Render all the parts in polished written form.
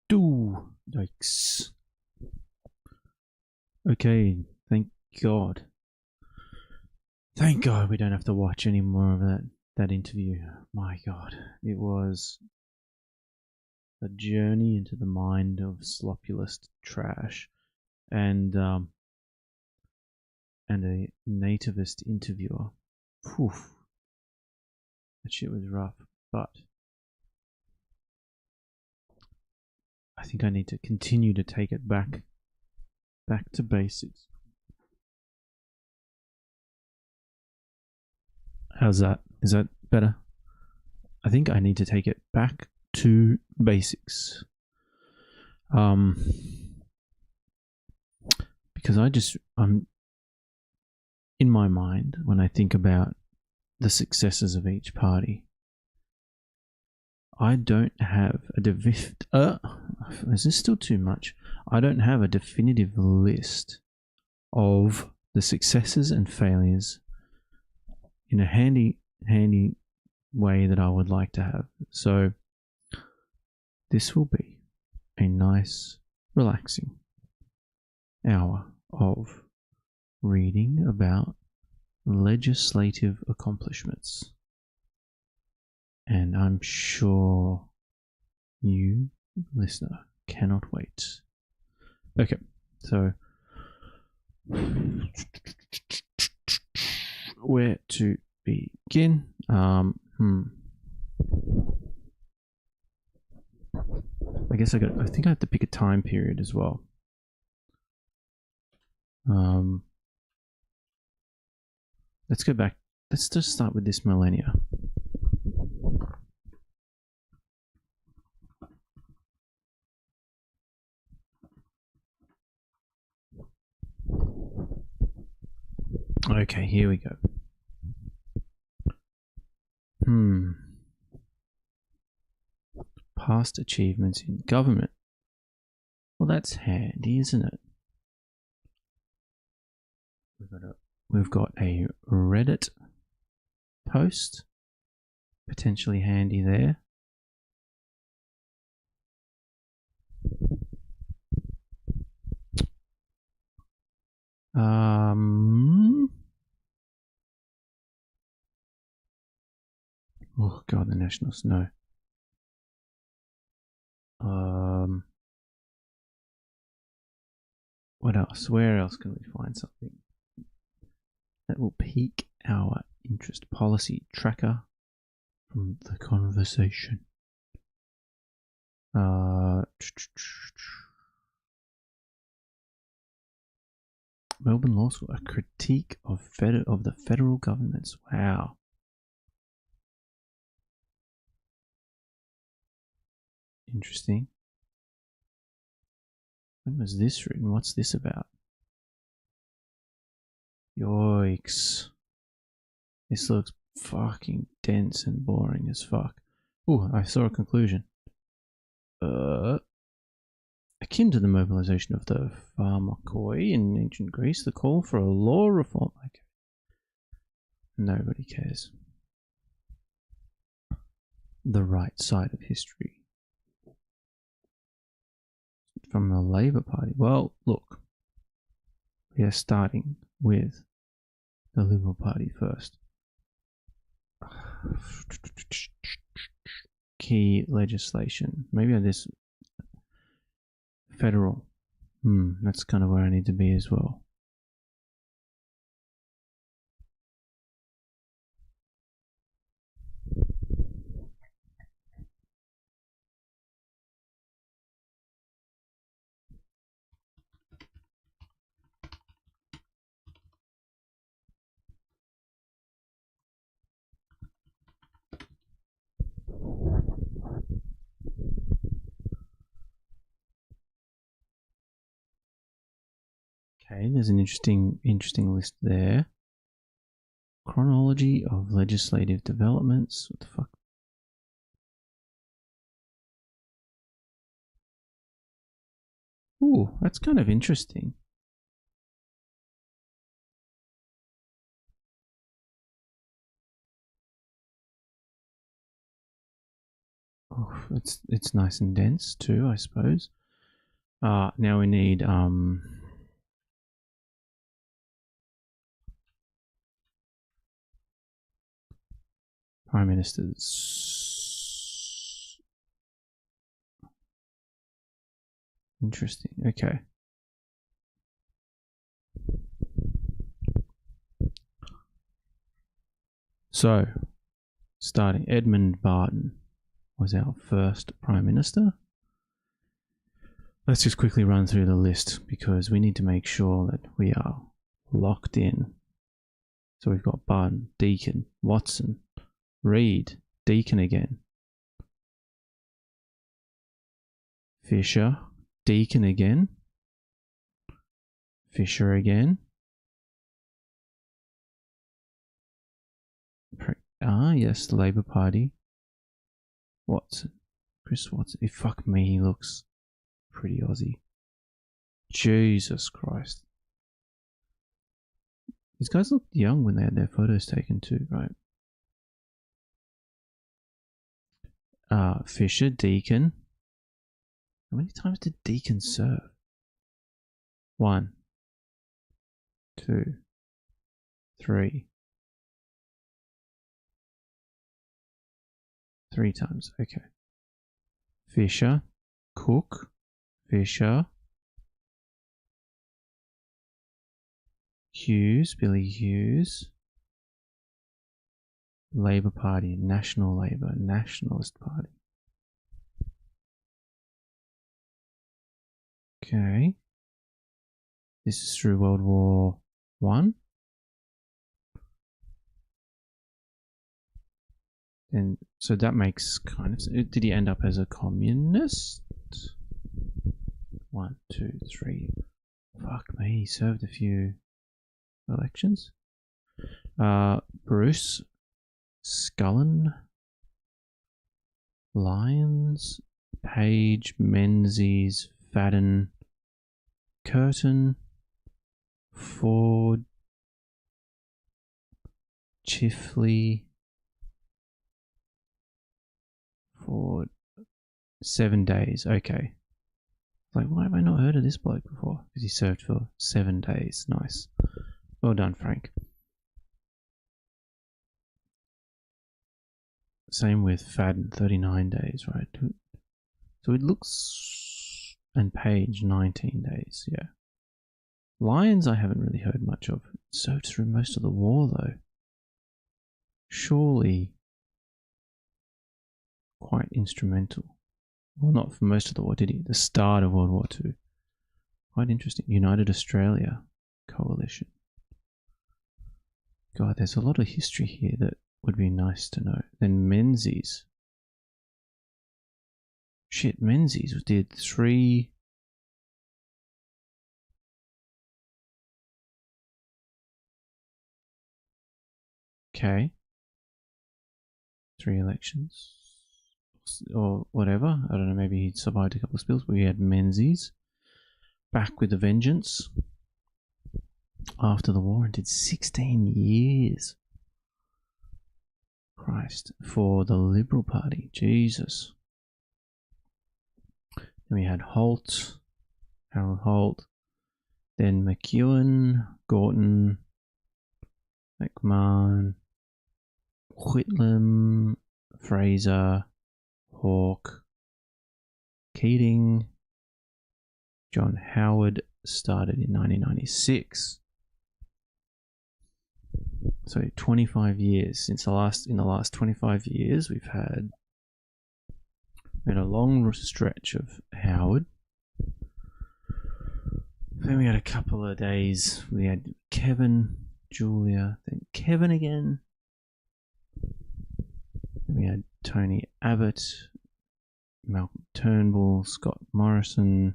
do. Yikes. Okay, thank God. Thank God we don't have to watch any more of that interview. My God, it was a journey into the mind of sloppulous trash, and a nativist interviewer. Whew. That shit was rough, but I think I need to continue to take it back to basics. How's that? Is that better? I think I need to take it back to basics. Because I'm in my mind when I think about the successes of each party. I don't have is this still too much? I don't have a definitive list of the successes and failures in a handy way that I would like to have. So this will be a nice, relaxing hour of reading about legislative accomplishments. And I'm sure you, listener, cannot wait. Okay, so where to begin? I guess I think I have to pick a time period as well. Let's go back. Let's just start with this millennia. Okay, here we go. Past achievements in government. Well, that's handy, isn't it? We've got a Reddit post, potentially handy there. Oh God, the Nationals, no. What else? Where else can we find something that will pique our interest? Policy tracker from the conversation. Melbourne Law School, a critique of the federal governments. Wow. Interesting. When was this written? What's this about? Yikes. This looks fucking dense and boring as fuck. Ooh, I saw a conclusion. Akin to the mobilization of the pharmakoi in ancient Greece, the call for a law reform. Okay. Nobody cares. The right side of history. From the Labour Party. Well, look. We are starting with the Liberal Party first. Key legislation. Maybe on this federal. That's kind of where I need to be as well. Okay, there's an interesting list there. Chronology of legislative developments. What the fuck? Ooh, that's kind of interesting. Oh, it's nice and dense too, I suppose. Now we need prime ministers. Interesting. Okay. So, starting, Edmund Barton was our first prime minister. Let's just quickly run through the list because we need to make sure that we are locked in. So we've got Barton, Deakin, Watson, Reid, Deakin again, Fisher, Deakin again, Fisher again. Yes, the Labour Party. Watson, Chris Watson. Fuck me, he looks pretty Aussie. Jesus Christ. These guys looked young when they had their photos taken too, right? Fisher, Deakin. How many times did Deakin serve? 1, 2, 3. 3 times, okay. Fisher, Cook, Fisher, Hughes, Billy Hughes, Labour Party, National Labour, Nationalist Party. Okay. This is through World War One. And so that makes kind of... Did he end up as a communist? 1, 2, 3. Fuck me, he served a few elections. Bruce, Scullin, Lyons, Page, Menzies, Fadden, Curtin, Ford, Chifley, Ford. 7 days, okay. Like, why have I not heard of this bloke before? Because he served for 7 days. Nice. Well done, Frank. Same with Fadden, 39 days, right? So it looks... And Page, 19 days, yeah. Lyons I haven't really heard much of. It served through most of the war, though. Surely quite instrumental. Well, not for most of the war, did he? The start of World War II. Quite interesting. United Australia Coalition. God, there's a lot of history here that would be nice to know. Then Menzies. Shit, Menzies did 3... Okay. 3 elections. Or whatever. I don't know, maybe he survived a couple of spills, but we had Menzies. Back with a vengeance. After the war and did 16 years. Christ. For the Liberal Party. Jesus. Then we had Holt. Harold Holt. Then McEwen. Gorton. McMahon. Whitlam. Fraser. Hawke. Keating. John Howard started in 1996. So 25 years since in the last 25 years we've had a long stretch of Howard. Then we had a couple of days we had Kevin, Julia, then Kevin again. Then we had Tony Abbott, Malcolm Turnbull, Scott Morrison,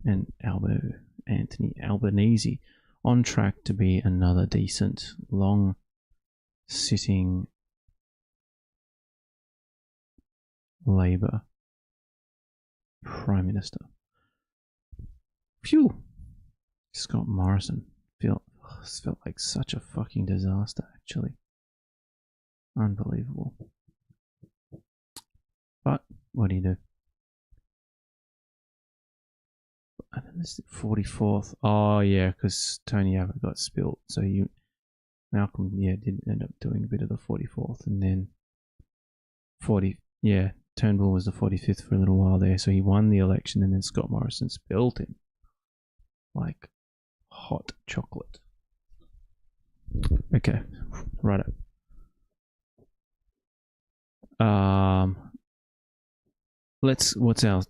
and Anthony Albanese, on track to be another decent, long-sitting Labour Prime Minister. Phew! Scott Morrison felt like such a fucking disaster, actually. Unbelievable. What do you do? I think this is 44th. Oh yeah, because Tony Abbott got spilt. So Malcolm, did end up doing a bit of the 44th, and then 40. Yeah, Turnbull was the 45th for a little while there. So he won the election, and then Scott Morrison spilt him like hot chocolate. Okay, right up. What's our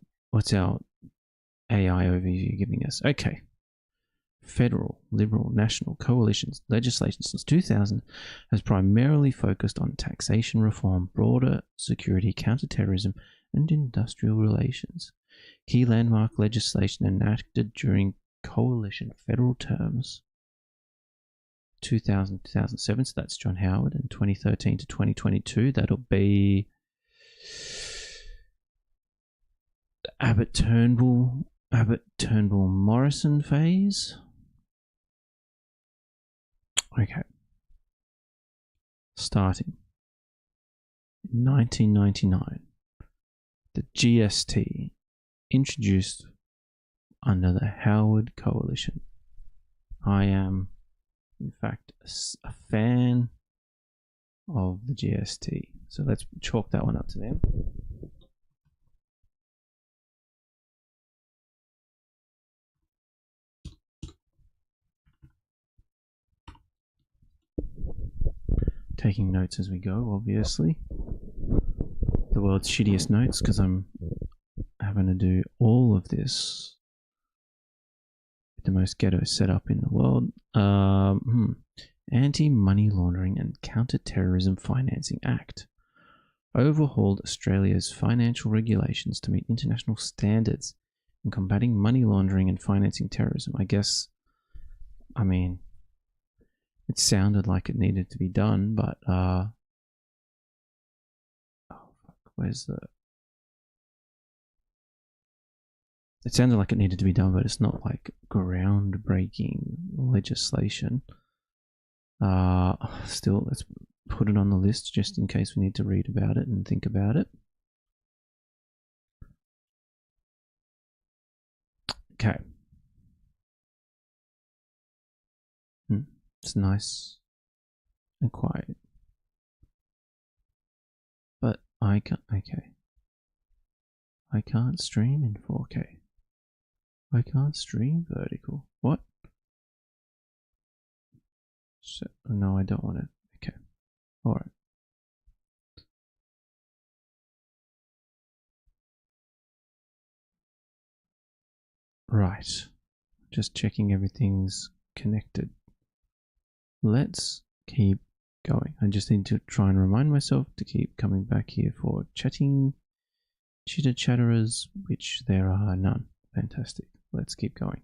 AI overview giving us? Okay. Federal, Liberal, National coalitions legislation since 2000 has primarily focused on taxation reform, broader security, counterterrorism, and industrial relations. Key landmark legislation enacted during coalition federal terms 2000-2007, so that's John Howard, and 2013 to 2022, that'll be Abbott Turnbull Morrison phase. Okay. Starting in 1999, the GST introduced under the Howard coalition. I am, in fact, a fan of the GST. So let's chalk that one up to them. Taking notes as we go, obviously. The world's shittiest notes, because I'm having to do all of this with the most ghetto setup in the world. Anti-Money Laundering and Counter-Terrorism Financing Act overhauled Australia's financial regulations to meet international standards in combating money laundering and financing terrorism. It sounded like it needed to be done, but it sounded like it needed to be done, but it's not like groundbreaking legislation. Still, let's put it on the list just in case we need to read about it and think about it. Okay. It's nice and quiet. But I can't stream in 4K. I can't stream vertical. What? So, no, I don't want it. Okay. Alright. Right. Just checking everything's connected. Let's keep going. I just need to try and remind myself to keep coming back here for chatting chitter chatterers, which there are none. Fantastic. Let's keep going.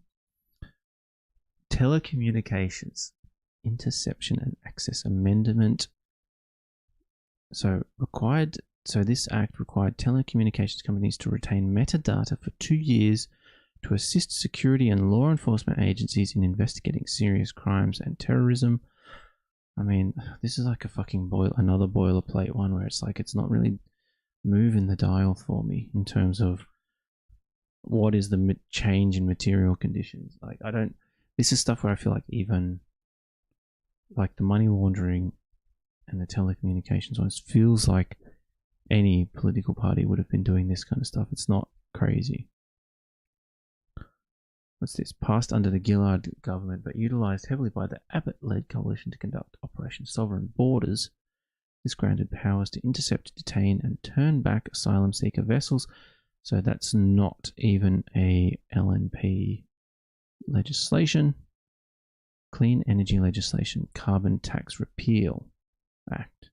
Telecommunications Interception and Access Amendment. So this act required telecommunications companies to retain metadata for 2 years to assist security and law enforcement agencies in investigating serious crimes and terrorism. I mean, this is like a fucking another boilerplate one where it's like it's not really moving the dial for me in terms of what is the change in material conditions. Like, this is stuff where I feel like even like the money laundering and the telecommunications ones feels like any political party would have been doing this kind of stuff. It's not crazy. What's this? Passed under the Gillard government but utilised heavily by the Abbott-led coalition to conduct Operation Sovereign Borders. This granted powers to intercept, detain and turn back asylum seeker vessels. So that's not even a LNP legislation. Clean Energy Legislation Carbon Tax Repeal Act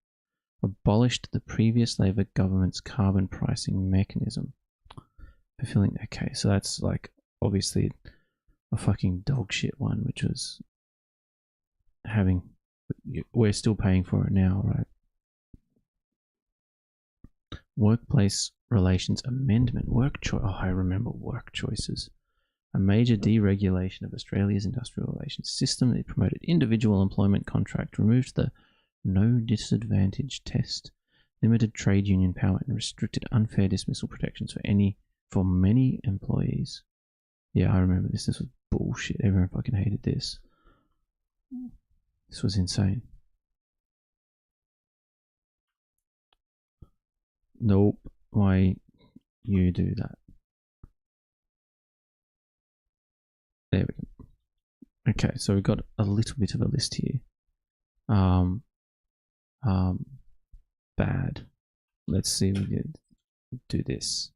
abolished the previous Labor government's carbon pricing mechanism. Fulfilling. Okay, so that's like obviously a fucking dog shit one, which was we're still paying for it now, right? Workplace Relations Amendment. I remember work choices. A major deregulation of Australia's industrial relations system. It promoted individual employment contract, removed the no disadvantage test, limited trade union power, and restricted unfair dismissal protections for many employees. Yeah, I remember this. This was bullshit. Everyone fucking hated this. This was insane. Nope. Why you do that? There we go. Okay, so we've got a little bit of a list here. Bad. Let's see if we can do this.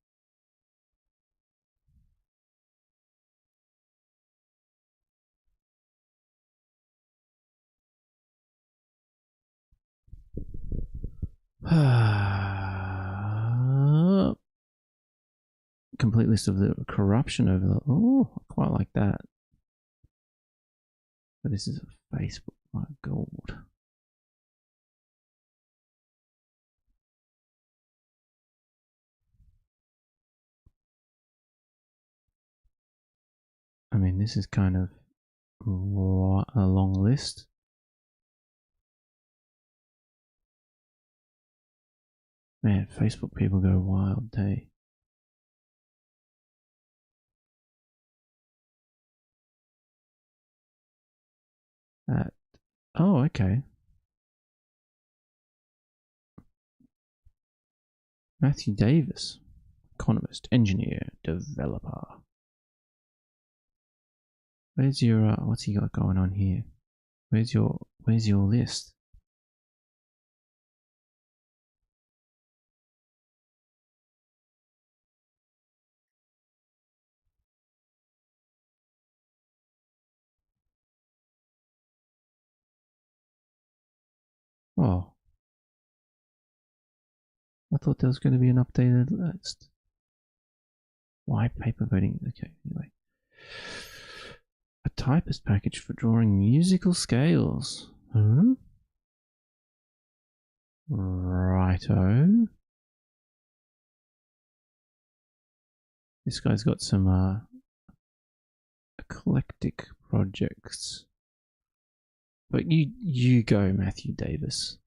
Complete list of the corruption over the. Oh, I quite like that. But this is a Facebook. My God. I mean, this is kind of a long list. Man, Facebook people go wild, hey. Oh, okay. Matthew Davis, economist, engineer, developer. Where's your what's he got going on here? Where's your list? Oh, I thought there was going to be an updated list. Why paper voting? Okay, anyway. A typist package for drawing musical scales. Huh? Righto. This guy's got some eclectic projects. But you go, Matthew Davis.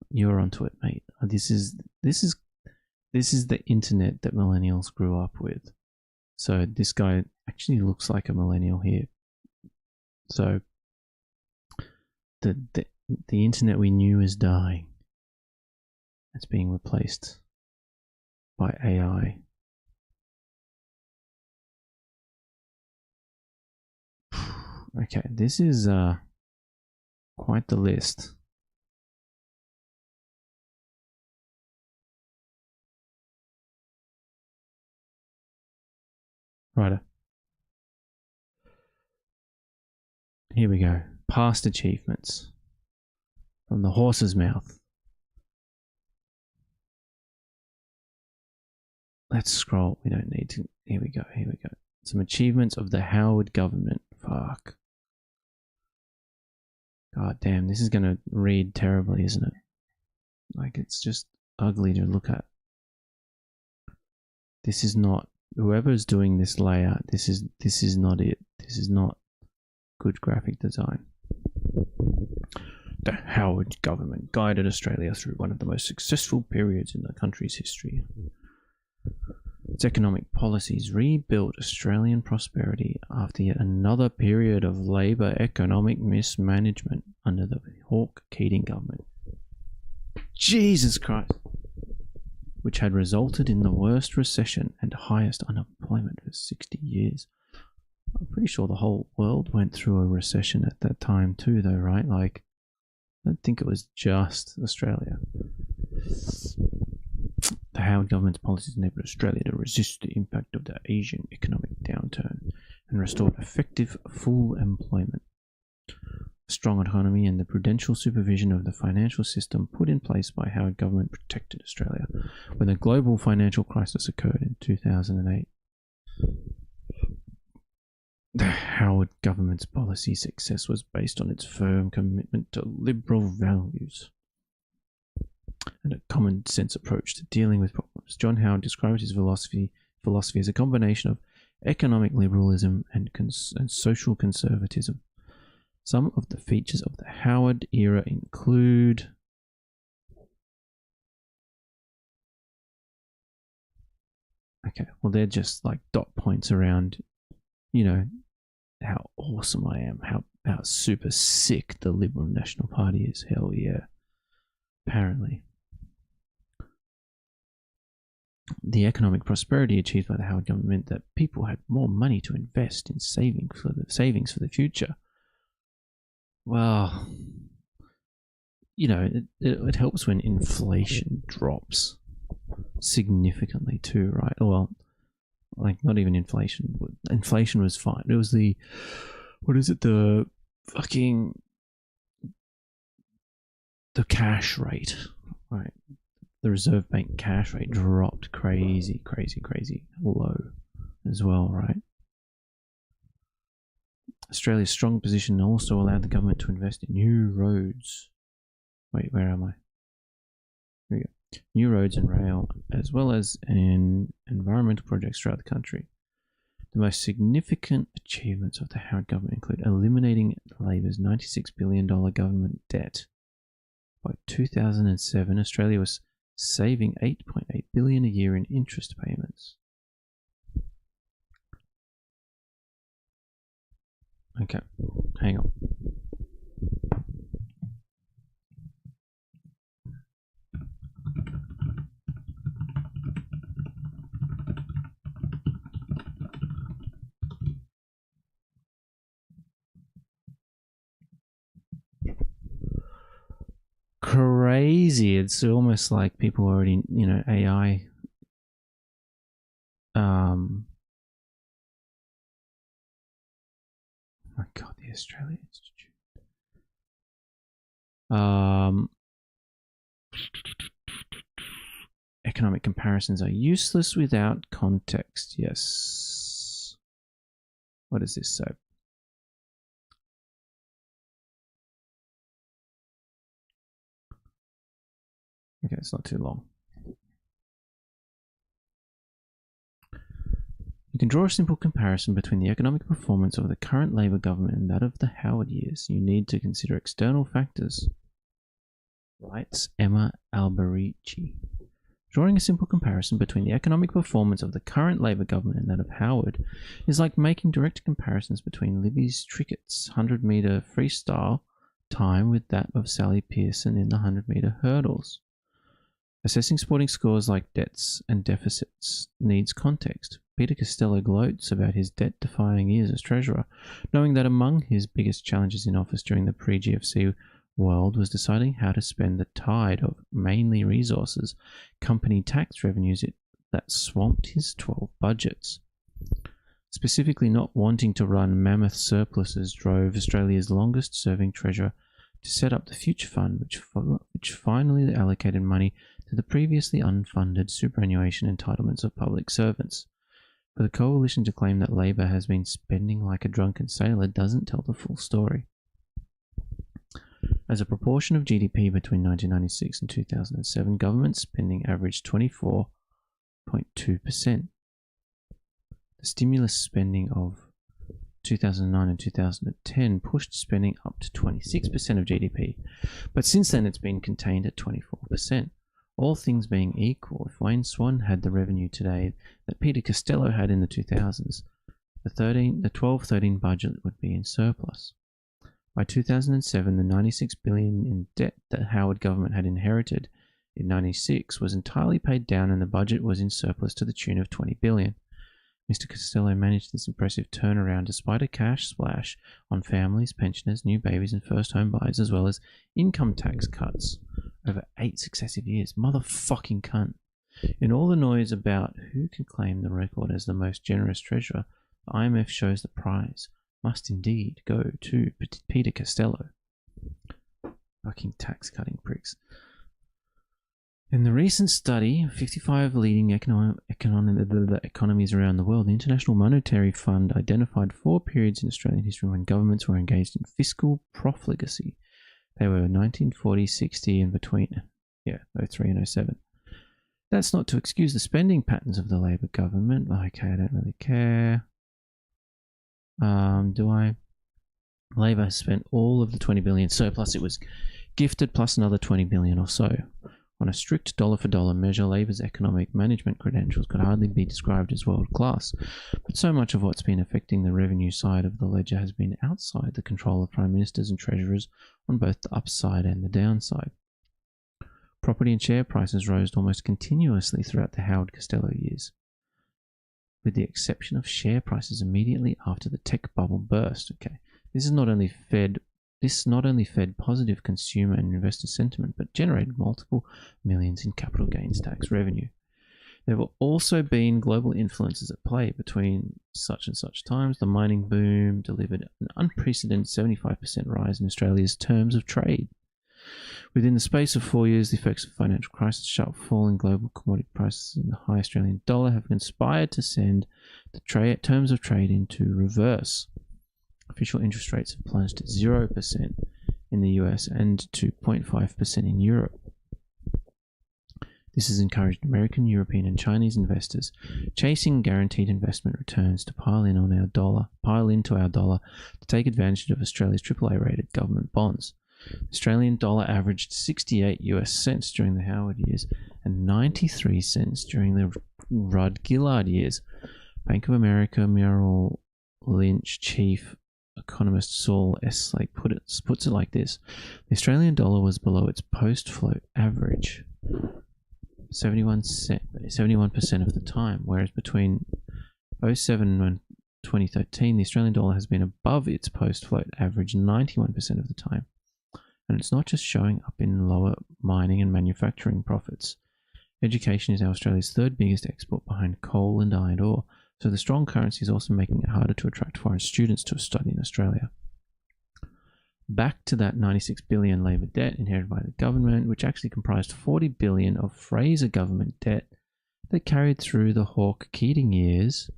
You're onto it, mate. This is the internet that millennials grew up with. So this guy actually looks like a millennial here. So the internet we knew is dying. It's being replaced by AI. Okay, this is quite the list. Righto. Here we go. Past achievements. From the horse's mouth. Let's scroll. We don't need to. Here we go. Here we go. Some achievements of the Howard government. Fuck. God damn, this is going to read terribly, isn't it? Like, it's just ugly to look at. This is not, whoever's doing this layout, this is not it. This is not good graphic design. The Howard government guided Australia through one of the most successful periods in the country's history. Its economic policies rebuilt Australian prosperity after yet another period of Labor economic mismanagement under the Hawke-Keating government. Jesus Christ! Which had resulted in the worst recession and highest unemployment for 60 years. I'm pretty sure the whole world went through a recession at that time too, though, right? Like, I don't think it was just Australia. The Howard government's policies enabled Australia to resist the impact of the Asian economic downturn and restored effective full employment. A strong economy and the prudential supervision of the financial system put in place by Howard government protected Australia when the global financial crisis occurred in 2008. The Howard government's policy success was based on its firm commitment to liberal values and a common sense approach to dealing with problems. John Howard described his philosophy as a combination of economic liberalism and social conservatism. Some of the features of the Howard era include Okay, well, they're just like dot points around, you know, how awesome I am, how super sick the Liberal National Party is. Hell yeah. Apparently. The economic prosperity achieved by the Howard government meant that people had more money to invest in savings for the future. Well, you know, it helps when inflation drops significantly too, right? Well, like not even inflation. Inflation was fine. It was the, what is it? The fucking, the cash rate, right? The Reserve Bank cash rate dropped crazy low as well, right? Australia's strong position also allowed the government to invest in new roads. Wait, where am I? Here we go. New roads and rail, as well as in environmental projects throughout the country. The most significant achievements of the Howard government include eliminating Labor's $96 billion government debt. By 2007, Australia was saving $8.8 billion a year in interest payments. Okay, hang on. Crazy. It's almost like people already, you know, AI. My God, the Australian Institute. Economic comparisons are useless without context. Yes. What does this say? Okay, it's not too long. You can draw a simple comparison between the economic performance of the current Labor government and that of the Howard years. You need to consider external factors, writes Emma Alberici. Drawing a simple comparison between the economic performance of the current Labor government and that of Howard is like making direct comparisons between Libby's Trickett's 100-metre freestyle time with that of Sally Pearson in the 100-metre hurdles. Assessing sporting scores like debts and deficits needs context. Peter Costello gloats about his debt-defying years as Treasurer, knowing that among his biggest challenges in office during the pre-GFC world was deciding how to spend the tide of mainly resources, company tax revenues that swamped his 12 budgets. Specifically, not wanting to run mammoth surpluses drove Australia's longest-serving Treasurer to set up the Future Fund, which finally allocated money to the previously unfunded superannuation entitlements of public servants. For the coalition to claim that Labor has been spending like a drunken sailor doesn't tell the full story. As a proportion of GDP between 1996 and 2007, government spending averaged 24.2%. The stimulus spending of 2009 and 2010 pushed spending up to 26% of GDP, but since then it's been contained at 24%. All things being equal, if Wayne Swan had the revenue today that Peter Costello had in the 2000s, the 12-13 budget would be in surplus. By 2007, the $96 billion in debt that Howard government had inherited in 96 was entirely paid down and the budget was in surplus to the tune of $20 billion. Mr. Costello managed this impressive turnaround despite a cash splash on families, pensioners, new babies and first home buyers, as well as income tax cuts over 8 successive years. Motherfucking cunt. In all the noise about who can claim the record as the most generous treasurer, the IMF shows the prize must indeed go to Peter Costello. Fucking tax-cutting pricks. In the recent study of 55 leading economies around the world, the International Monetary Fund identified 4 periods in Australian history when governments were engaged in fiscal profligacy. They were 1940, 60 and between 03 and 07. That's not to excuse the spending patterns of the Labor government. Okay, I don't really care. Do I? Labor has spent all of the $20 billion surplus it was gifted plus another $20 billion or so On a strict dollar-for-dollar measure, Labor's economic management credentials could hardly be described as world-class, but so much of what's been affecting the revenue side of the ledger has been outside the control of prime ministers and treasurers on both the upside and the downside. Property and share prices rose almost continuously throughout the Howard Costello years, with the exception of share prices immediately after the tech bubble burst. Okay, this not only fed positive consumer and investor sentiment, but generated multiple millions in capital gains tax revenue. There have also been global influences at play between such and such times. The mining boom delivered an unprecedented 75% rise in Australia's terms of trade. Within the space of 4 years, the effects of the financial crisis, sharp fall in global commodity prices, and the high Australian dollar have conspired to send the terms of trade into reverse. Official interest rates have plunged to 0% in the US and to 0.5% in Europe. This has encouraged American, European, and Chinese investors chasing guaranteed investment returns to pile into our dollar to take advantage of Australia's AAA-rated government bonds. The Australian dollar averaged 68 US cents during the Howard years and 93 cents during the Rudd-Gillard years. Bank of America Merrill Lynch chief economist Saul S. Slake puts it like this: the Australian dollar was below its post-float average 71% of the time, whereas between 2007 and 2013, the Australian dollar has been above its post-float average 91% of the time. And it's not just showing up in lower mining and manufacturing profits. Education is now Australia's third biggest export behind coal and iron ore, so the strong currency is also making it harder to attract foreign students to study in Australia. Back to that $96 billion Labor debt inherited by the government, which actually comprised $40 billion of Fraser government debt that carried through the Hawke-Keating years.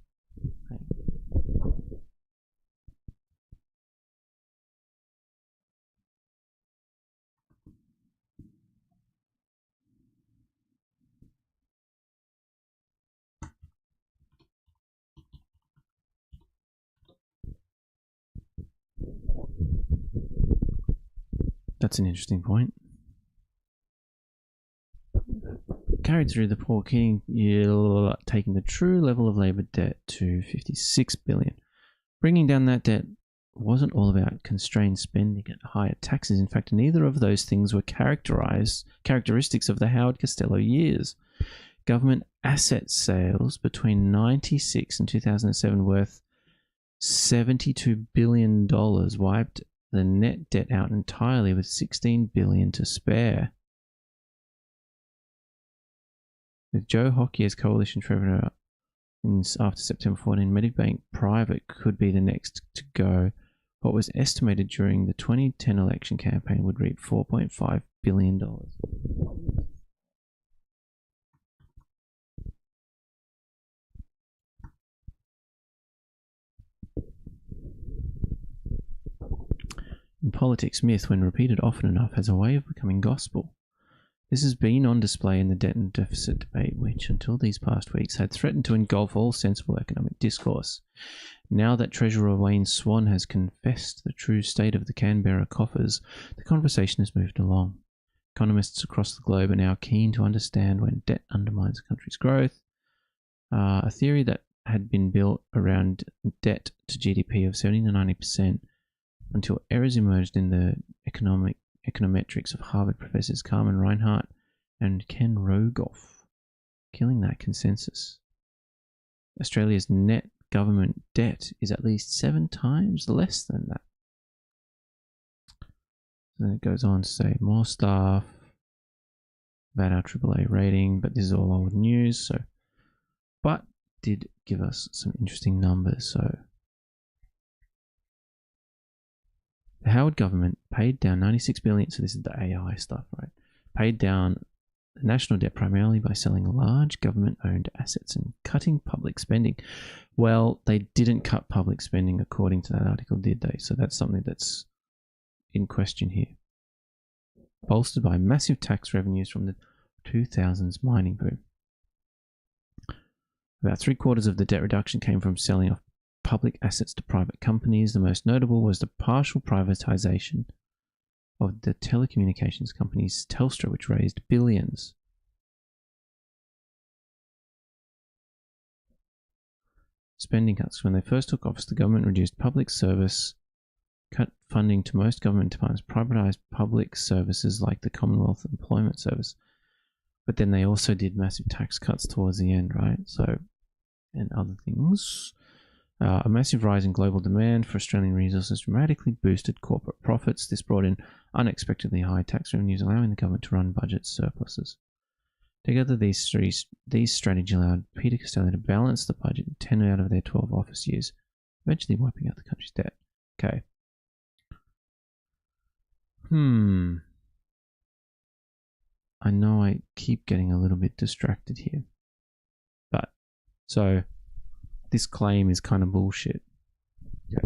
That's an interesting point. Carried through the Hawke-Keating year, taking the true level of Labor debt to $56 billion. Bringing down that debt wasn't all about constrained spending and higher taxes. In fact, neither of those things were characteristics of the Howard Costello years. Government asset sales between 1996 and 2007 worth $72 billion wiped the net debt out entirely, with $16 billion to spare. With Joe Hockey as coalition treasurer after September 14, Medibank Private could be the next to go. What was estimated during the 2010 election campaign would reap $4.5 billion. In politics, myth, when repeated often enough, has a way of becoming gospel. This has been on display in the debt and deficit debate, which, until these past weeks, had threatened to engulf all sensible economic discourse. Now that Treasurer Wayne Swan has confessed the true state of the Canberra coffers, the conversation has moved along. Economists across the globe are now keen to understand when debt undermines a country's growth. A theory that had been built around debt to GDP of 70 to 90%, until errors emerged in the econometrics of Harvard professors Carmen Reinhart and Ken Rogoff, killing that consensus. Australia's net government debt is at least 7 times less than that. Then it goes on to say more staff about our AAA rating, but this is all old news. But did give us some interesting numbers. So the Howard government paid down $96 billion, so this is the AI stuff, right? Paid down the national debt primarily by selling large government-owned assets and cutting public spending. Well, they didn't cut public spending according to that article, did they? So that's something that's in question here. Bolstered by massive tax revenues from the 2000s mining boom. About 3/4 of the debt reduction came from selling off public assets to private companies. The most notable was the partial privatization of the telecommunications companies Telstra, which raised billions. Spending cuts. When they first took office, the government reduced public service, cut funding to most government departments, privatised public services like the Commonwealth Employment Service. But then they also did massive tax cuts towards the end, right? So, and other things. A massive rise in global demand for Australian resources dramatically boosted corporate profits. This brought in unexpectedly high tax revenues, allowing the government to run budget surpluses. Together, these strategies allowed Peter Costello to balance the budget in 10 out of their 12 office years, eventually wiping out the country's debt. Okay. I know I keep getting a little bit distracted here. But, so, this claim is kind of bullshit. Okay.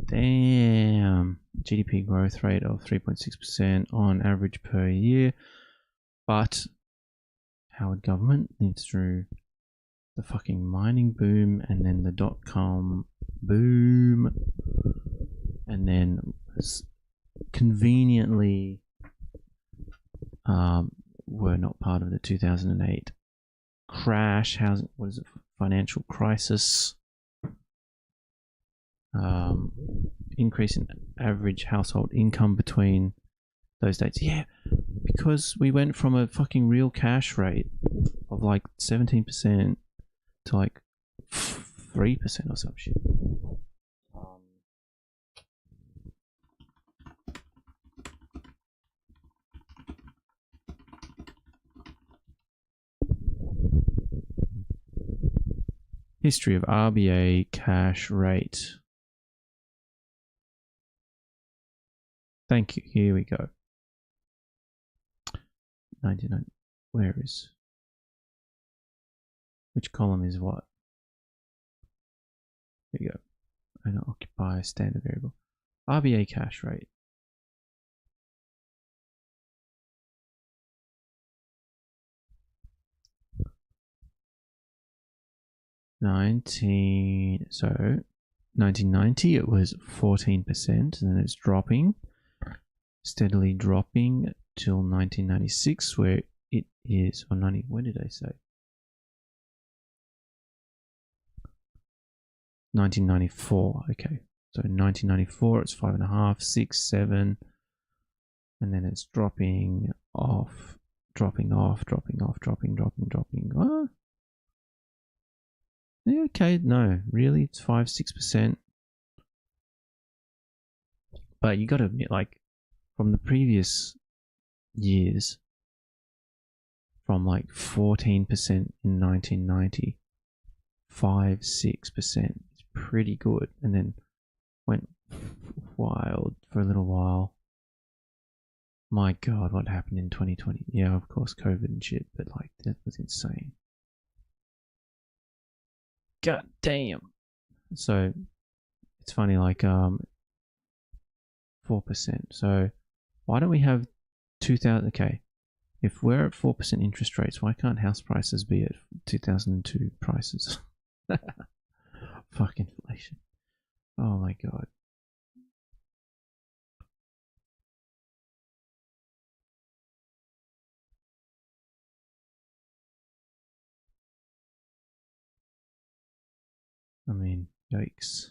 Damn. GDP growth rate of 3.6% on average per year. But Howard government lived through the fucking mining boom and then the dot-com boom. And then conveniently were not part of the 2008 crash, financial crisis. Increase in average household income between those dates. Yeah, because we went from a fucking real cash rate of like 17% to like 3% or some shit. History of RBA cash rate. Thank you. Here we go. 99. Where is? Which column is what? Here you go. Owner occupier standard variable. RBA cash rate. So 1990 it was 14%, and then it's dropping, steadily dropping till 1996, where it is, or 90, what did I say? 1994, okay. So 1994 it's 5.5, 6, 7, and then it's dropping off, dropping. Oh. Yeah, okay, no, really, it's 5-6%. But you gotta admit, like, from the previous years, from like 14% in 1990, 5-6% is pretty good, and then went wild for a little while. My God, what happened in 2020? Yeah, of course, COVID and shit, but like, that was insane. God damn. So it's funny, like 4%. So why don't we have 2000? Okay, if we're at 4% interest rates, why can't house prices be at 2002 prices? Fuck inflation. Oh my God. I mean, yikes.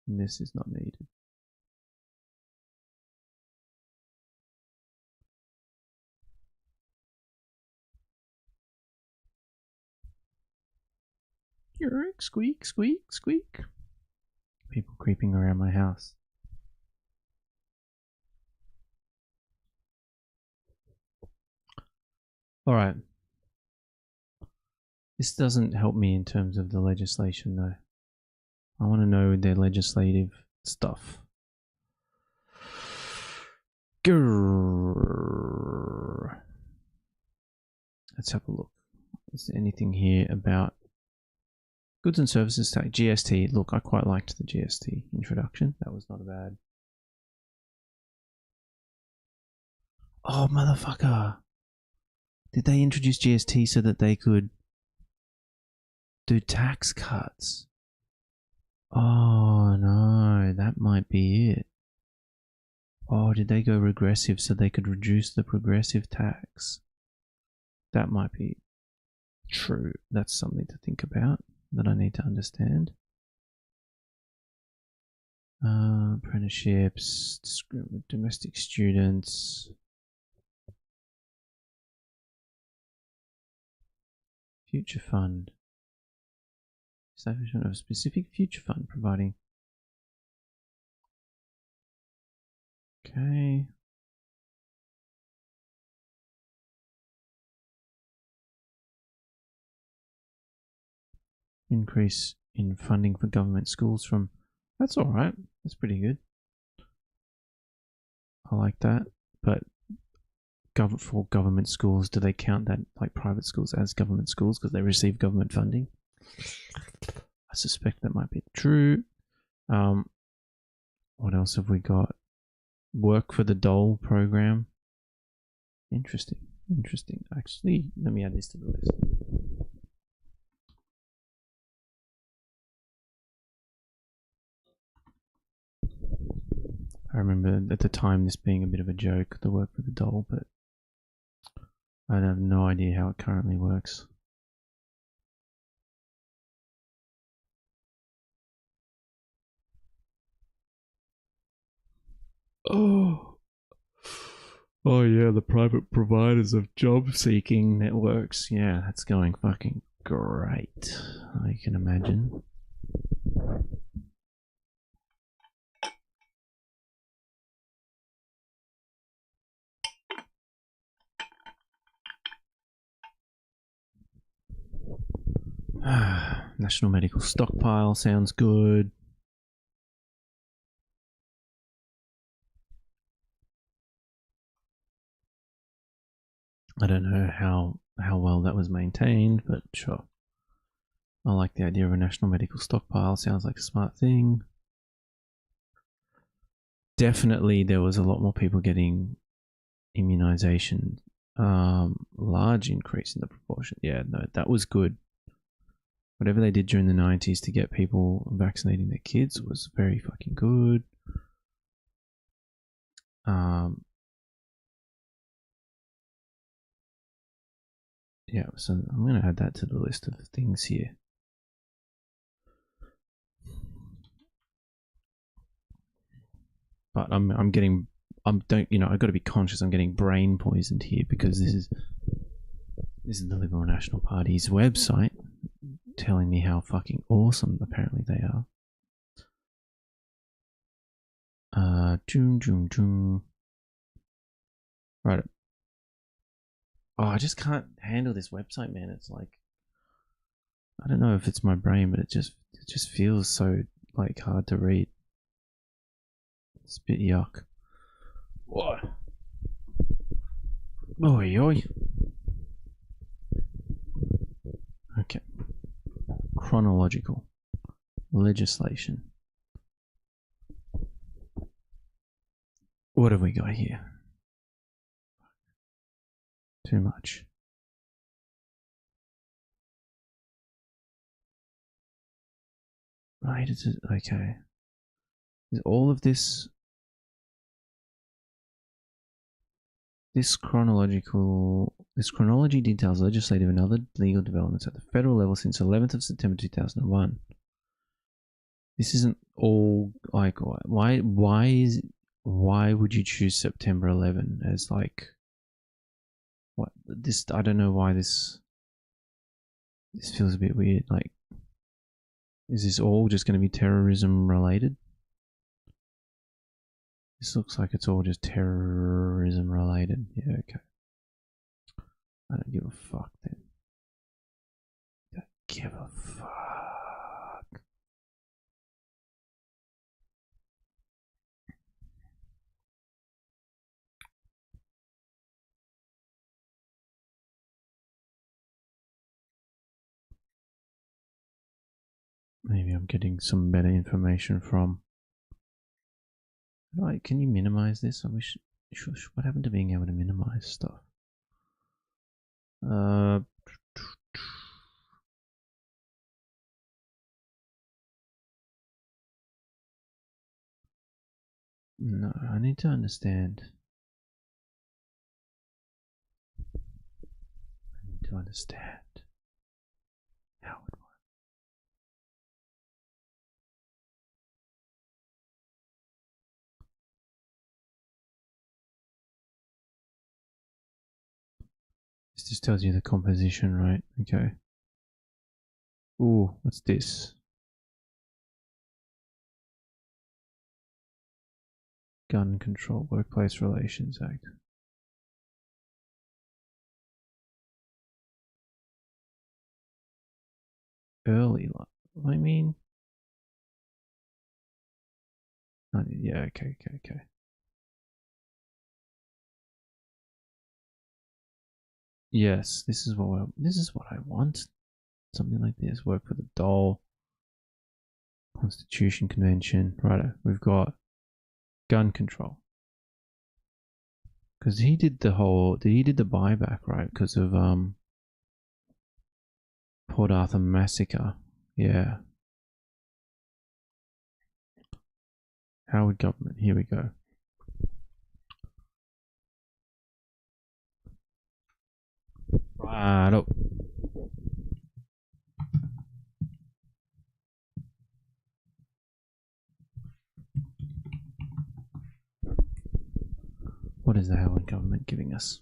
This is not needed. Squeak, squeak, squeak. People creeping around my house. Alright. This doesn't help me in terms of the legislation though. I want to know their legislative stuff. Grrr. Let's have a look. Is there anything here about goods and services tax? GST. Look, I quite liked the GST introduction. That was not a bad. Oh, motherfucker. Did they introduce GST so that they could do tax cuts? Oh, no. That might be it. Oh, did they go regressive so they could reduce the progressive tax? That might be true. That's something to think about that I need to understand. Apprenticeships, domestic students. Future fund. Establishment of a specific future fund providing. Okay. Increase in funding for government schools from. That's alright. That's pretty good. I like that. But for government schools, do they count that like private schools as government schools because they receive government funding? I suspect that might be true. What else have we got? Work for the dole program. Interesting. Interesting. Actually, let me add this to the list. I remember at the time this being a bit of a joke, the work for the dole, but I have no idea how it currently works. Oh yeah, the private providers of job seeking networks. Yeah, that's going fucking great. I can imagine. National medical stockpile sounds good. I don't know how well that was maintained, but sure. I like the idea of a national medical stockpile. Sounds like a smart thing. Definitely there was a lot more people getting immunization. Large increase in the proportion. Yeah, no, that was good. Whatever they did during the 90s to get people vaccinating their kids was very fucking good. Yeah, so I'm going to add that to the list of things here. But I've got to be conscious. I'm getting brain poisoned here because this is the Liberal National Party's website telling me how fucking awesome apparently they are. Right. Oh, I just can't handle this website, man. It's like, I don't know if it's my brain, but it just feels so like hard to read. It's a bit yuck. What? Oi, oi. Okay. Chronological legislation. What have we got here? Too much. Right, okay. Is all of this This chronology details legislative and other legal developments at the federal level since 11th of September 2001. This isn't all like why would you choose September 11 as like what this? I don't know why this feels a bit weird. Like, is this all just going to be terrorism related? This looks like it's all just terrorism related. Yeah, okay. I don't give a fuck then. Don't give a fuck. Maybe I'm getting some better information from. Like, can you minimize this? I wish. What happened to being able to minimize stuff? No, I need to understand. How it works. This just tells you the composition, right? Okay. Ooh, what's this? Gun Control Workplace Relations Act. Early, I mean, yeah, okay. Yes, this is what I want. Something like this. Work for the Dole. Constitution Convention. Righto, we've got gun control. Because he did the buyback, right? Because of Port Arthur massacre. Yeah. Howard government. Here we go. Righto. What is the Howard government giving us?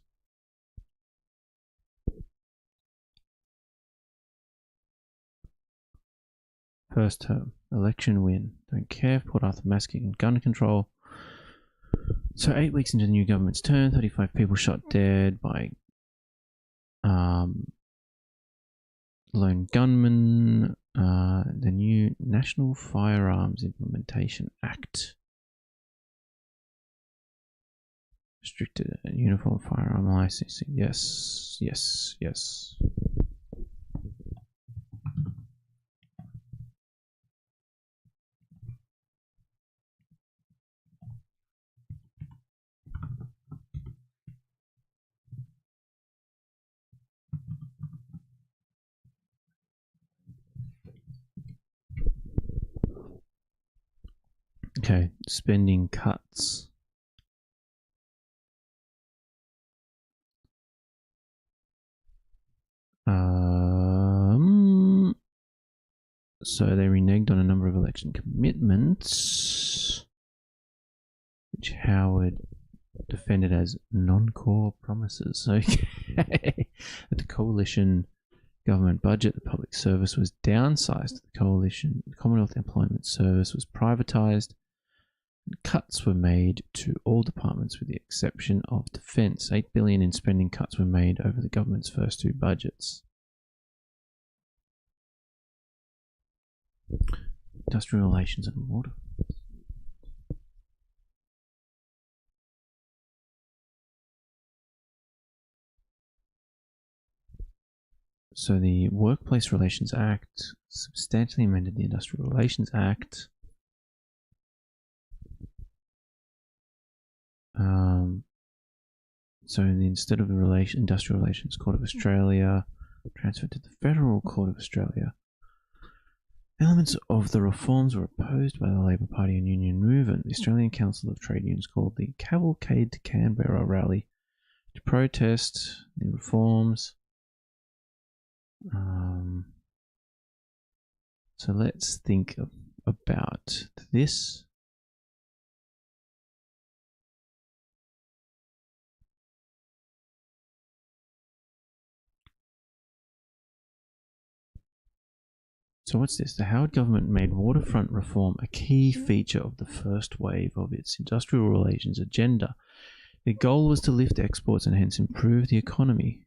First term, election win. Don't care. Port Arthur massacre and gun control. So 8 weeks into the new government's term, 35 people shot dead by lone gunmen. The new National Firearms Implementation Act. Restricted uniform firearm licensing. Yes. Okay, spending cuts. So they reneged on a number of election commitments, which Howard defended as non-core promises. Okay, the coalition government budget, the public service was downsized. The Commonwealth Employment Service was privatised. Cuts were made to all departments with the exception of defence. $8 billion in spending cuts were made over the government's first two budgets. Industrial relations and water. So the Workplace Relations Act substantially amended the Industrial Relations Act. So instead of the Industrial Relations Court of Australia, transferred to the Federal Court of Australia. Elements of the reforms were opposed by the Labor Party and Union Movement. The Australian Council of Trade Unions called the Cavalcade to Canberra rally to protest the reforms. So let's think about this. So what's this? The Howard government made waterfront reform a key feature of the first wave of its industrial relations agenda. The goal was to lift exports and hence improve the economy,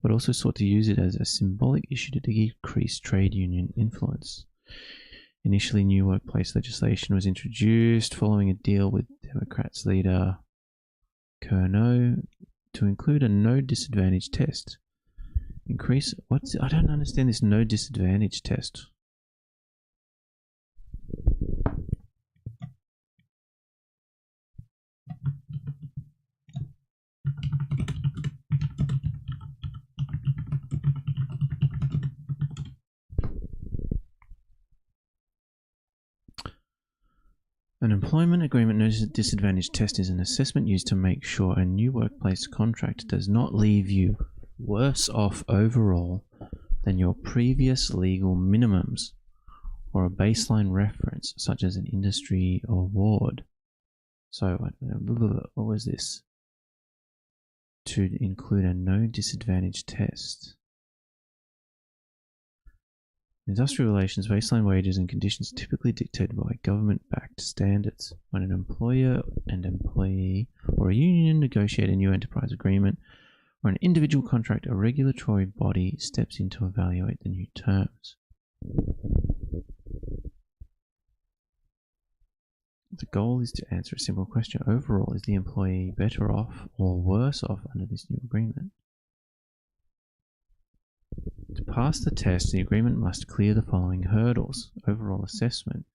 but also sought to use it as a symbolic issue to decrease trade union influence. Initially, new workplace legislation was introduced following a deal with Democrats leader Curnow to include a no disadvantage test. I don't understand this no disadvantage test. An employment agreement no disadvantage test is an assessment used to make sure a new workplace contract does not leave you worse off overall than your previous legal minimums or a baseline reference such as an industry award. So what was this? To include a no disadvantage test. Industrial relations, baseline wages and conditions are typically dictated by government-backed standards. When an employer and employee or a union negotiate a new enterprise agreement or an individual contract, a regulatory body steps in to evaluate the new terms. The goal is to answer a simple question. Overall, is the employee better off or worse off under this new agreement? To pass the test, the agreement must clear the following hurdles. Overall assessment.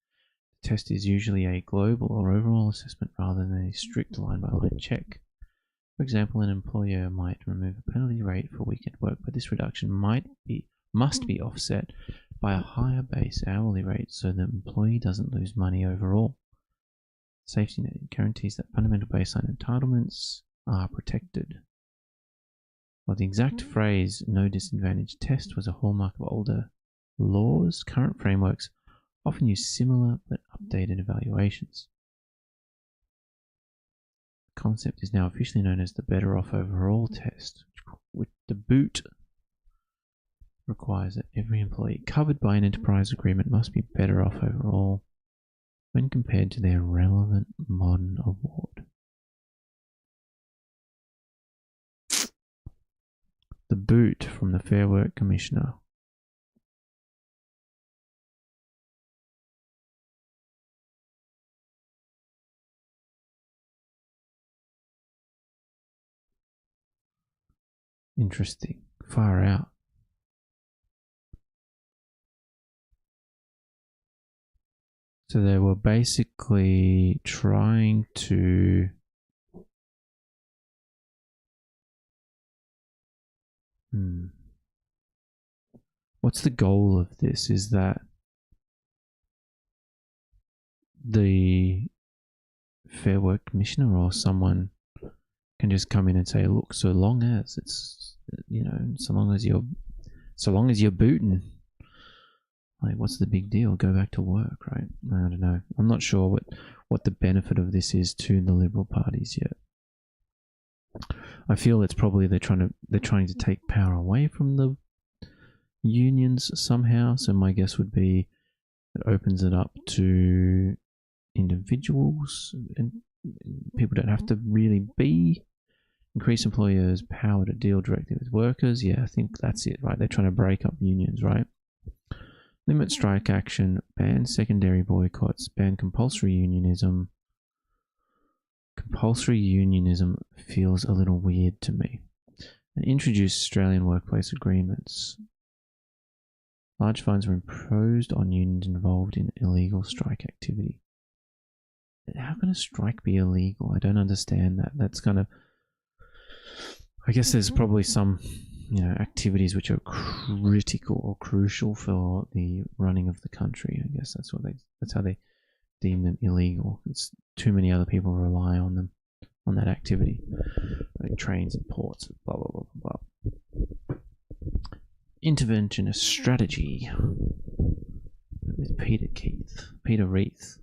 The test is usually a global or overall assessment rather than a strict line-by-line check. For example, an employer might remove a penalty rate for weekend work, but this reduction must be offset by a higher base hourly rate so the employee doesn't lose money overall. Safety net guarantees that fundamental baseline entitlements are protected. While the exact phrase no disadvantage test was a hallmark of older laws, current frameworks often use similar but updated evaluations. The concept is now officially known as the better off overall test, which the boot requires that every employee covered by an enterprise agreement must be better off overall when compared to their relevant modern award. The boot from the Fair Work Commissioner. Interesting. Far out. So they were basically trying to what's the goal of this? Is that the Fair Work Commissioner or someone can just come in and say, look, so long as it's, so long as you're booting, like, what's the big deal? Go back to work, right? I don't know. I'm not sure what the benefit of this is to the Liberal parties yet. I feel it's probably they're trying to take power away from the unions somehow. So my guess would be it opens it up to individuals and people don't have to really increase employers' power to deal directly with workers. Yeah, I think that's it, right? They're trying to break up unions, right? Limit strike action, ban secondary boycotts, ban compulsory unionism. Compulsory unionism feels a little weird to me. And introduce Australian workplace agreements. Large fines were imposed on unions involved in illegal strike activity. How can a strike be illegal? I don't understand that. That's kind of... I guess there's probably some, activities which are critical or crucial for the running of the country. I guess that's how they deem them illegal. It's too many other people rely on them. on that activity, like trains and ports, blah blah blah blah blah. Interventionist strategy with Peter Reith.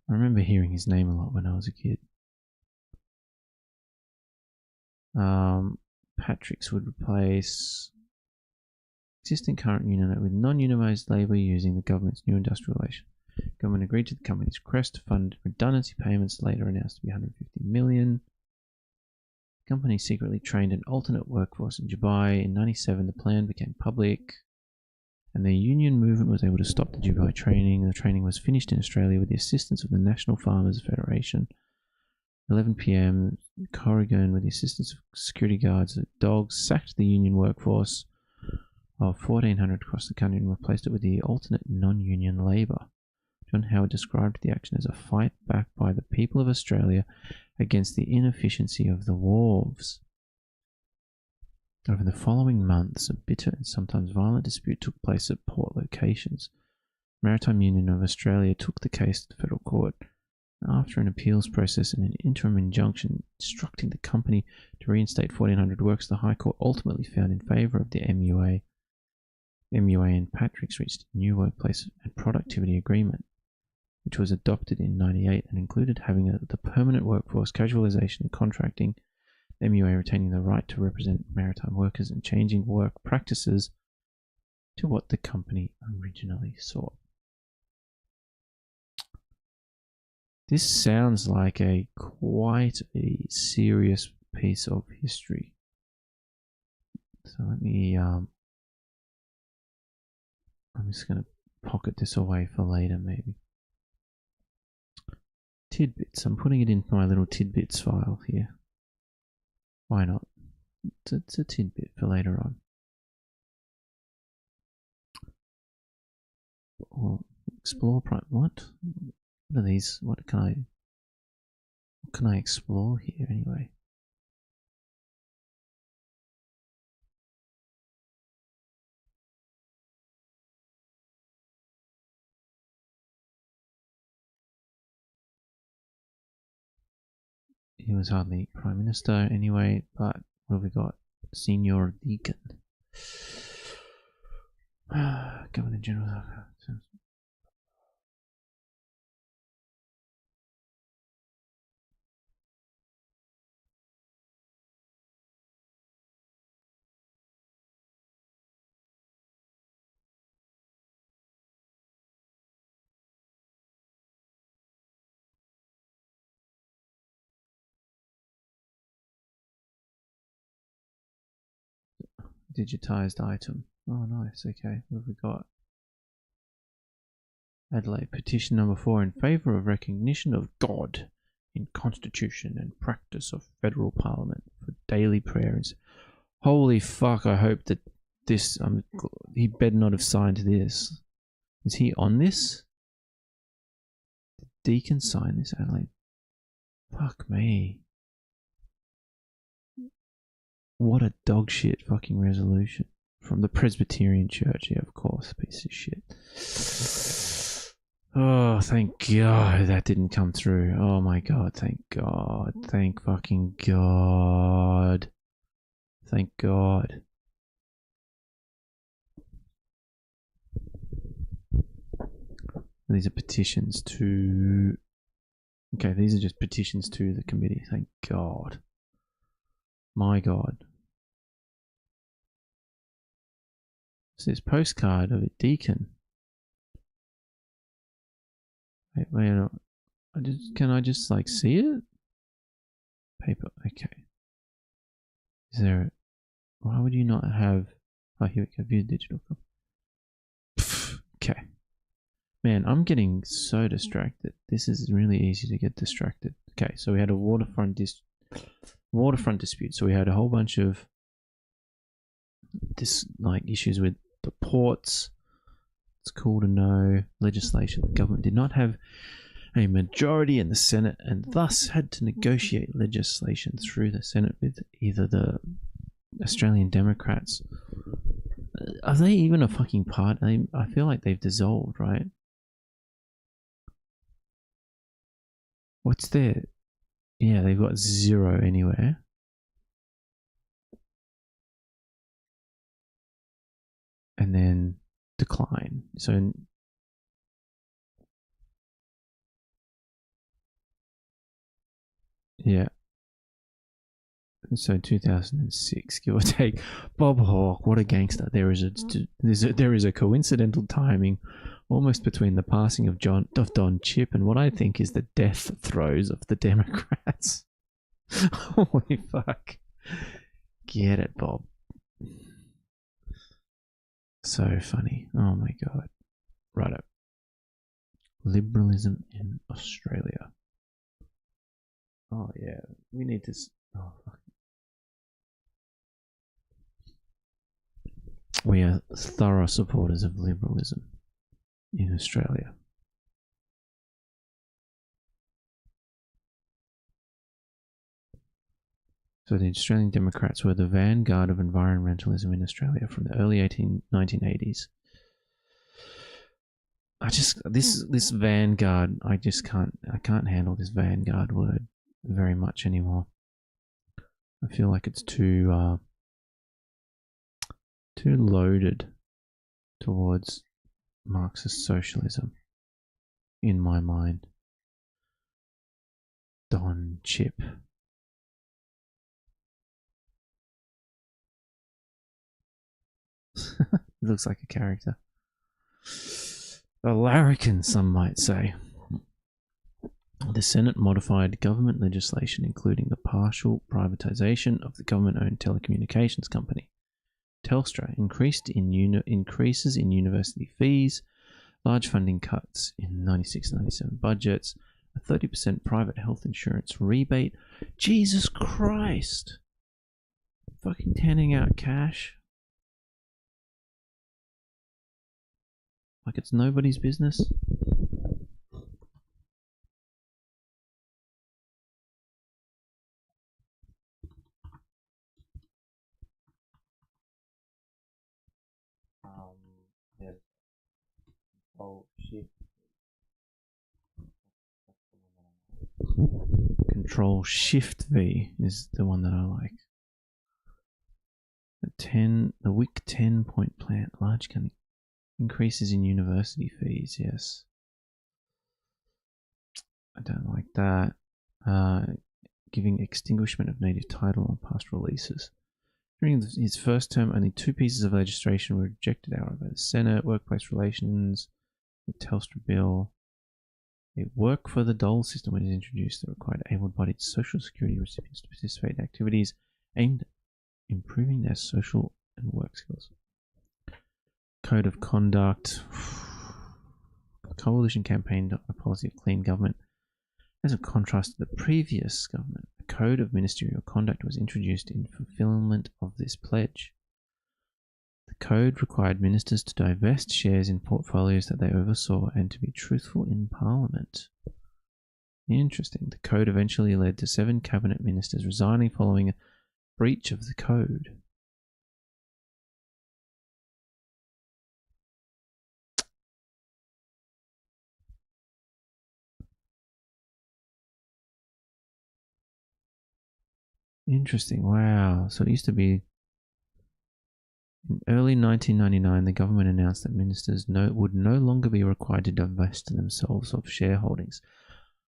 I remember hearing his name a lot when I was a kid. Patrick's would replace existing current union with non-unionised labour using the government's new industrial relation. Government agreed to the company's request to fund redundancy payments, later announced to be 150 million. The company secretly trained an alternate workforce in Dubai. In 1997, the plan became public, and the union movement was able to stop the Dubai training. The training was finished in Australia with the assistance of the National Farmers Federation. 11 p.m, Corrigan, with the assistance of security guards and dogs, sacked the union workforce of 1,400 across the country and replaced it with the alternate non-union labour. John Howard described the action as a fight back by the people of Australia against the inefficiency of the wharves. Over the following months, a bitter and sometimes violent dispute took place at port locations. Maritime Union of Australia took the case to the Federal Court. After an appeals process and an interim injunction instructing the company to reinstate 1,400 workers, the High Court ultimately found in favour of the MUA. MUA and Patrick's reached a new workplace and productivity agreement, which was adopted in 1998 and included having the permanent workforce, casualisation and contracting, MUA retaining the right to represent maritime workers and changing work practices to what the company originally sought. This sounds like quite a serious piece of history. So let me, I'm just going to pocket this away for later maybe. Tidbits, I'm putting it into my little tidbits file here. Why not? It's a tidbit for later on. Or explore prime, what? What are these? What can I explore here anyway? He was hardly Prime Minister anyway, but what have we got? Senior Deacon. Governor General. Digitized item. Oh, nice. Okay, what have we got? Adelaide petition number 4 in favour of recognition of God in Constitution and practice of Federal Parliament for daily prayers. Holy fuck! I hope that this. He better not have signed this. Is he on this? Did Deacon sign this, Adelaide? Fuck me. What a dog shit fucking resolution. From the Presbyterian Church, yeah, of course, piece of shit. Oh, thank God that didn't come through. Oh my God, thank God. Thank fucking God. Thank God. These are petitions to... Okay, these are just petitions to the committee. Thank God. My God. It's this postcard of a deacon. Wait, can I just like see it? Paper, okay. Is there, why would you not have, oh here we go, view digital. Okay. Man, I'm getting so distracted. This is really easy to get distracted. Okay, so we had a waterfront dispute. So we had a whole bunch of issues with the ports. It's cool to know. Legislation. The government did not have a majority in the Senate and thus had to negotiate legislation through the Senate with either the Australian Democrats. Are they even a fucking part? I feel like they've dissolved, right? What's their... Yeah, they've got 0 anywhere. And then decline. So yeah. So 2006, give or take. Bob Hawke, what a gangster! There is a coincidental timing, almost between the passing of Don Chip and what I think is the death throes of the Democrats. Holy fuck! Get it, Bob. So funny. Oh my god. Righto. Liberalism in Australia. Oh yeah, we need to. Oh fuck. We are thorough supporters of liberalism in Australia. So the Australian Democrats were the vanguard of environmentalism in Australia from the early 1980s. This vanguard, I can't handle this vanguard word very much anymore. I feel like it's too loaded towards Marxist socialism in my mind. Don Chip. It looks like a character. A larrikin, some might say. The Senate modified government legislation, including the partial privatization of the government-owned telecommunications company, Telstra, increases in university fees, large funding cuts in 96-97 budgets, a 30% private health insurance rebate. Jesus Christ! Fucking handing out cash like it's nobody's business. Yeah. Oh shit. Control Shift V is the one that I like. The WIC 10-point plan, large increases in university fees. Yes, I don't like that. Giving extinguishment of native title on past releases. During his first term, only 2 pieces of legislation were rejected outright by the Senate: workplace relations, the Telstra bill. A work for the dole system was introduced that required able-bodied social security recipients to participate in activities aimed at improving their social and work skills. Code of conduct. Coalition campaigned a policy of clean government. As a contrast to the previous government, a code of ministerial conduct was introduced in fulfillment of this pledge. The code required ministers to divest shares in portfolios that they oversaw and to be truthful in Parliament. Interesting. The code eventually led to 7 cabinet ministers resigning following a breach of the code. Interesting. Wow. So it used to be... In early 1999, the government announced that ministers would no longer be required to divest themselves of shareholdings.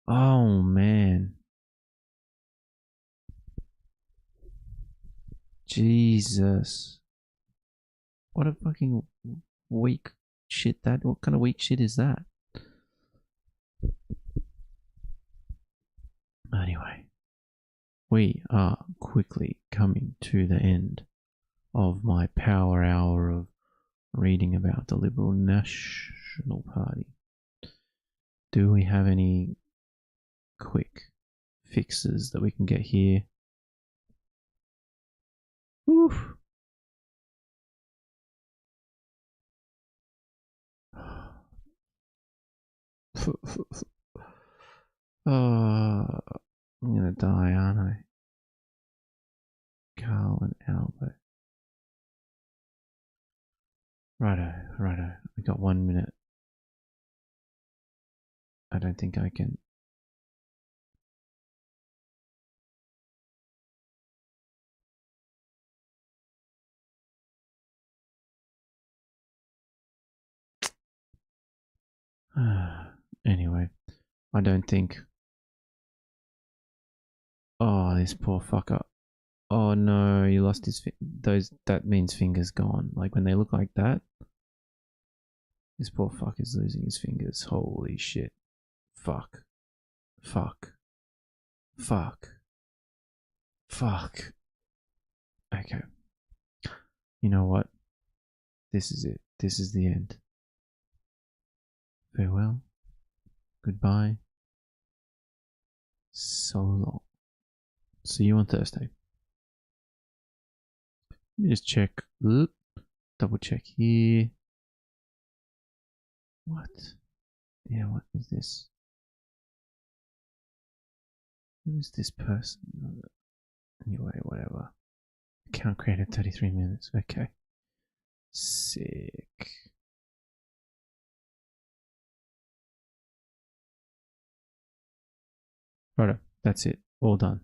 Oh, man. Jesus. What a fucking weak shit that... What kind of weak shit is that? Anyway. We are quickly coming to the end of my power hour of reading about the Liberal National Party. Do we have any quick fixes that we can get here? Oof. I'm gonna die, aren't I? Carl and Albert. Righto. We got 1 minute. I don't think I can Anyway, I don't think. Oh, this poor fucker. Oh no, he lost his that means fingers gone. Like when they look like that, this poor fuck is losing his fingers. Holy shit. Fuck. Fuck. Fuck. Fuck. Okay. You know what? This is it. This is the end. Farewell. Goodbye. So long. See you on Thursday. Let me just check. Double check here. What? Yeah, what is this? Who is this person? Anyway, whatever. Account created 33 minutes. Okay. Sick. Righto. That's it. All done.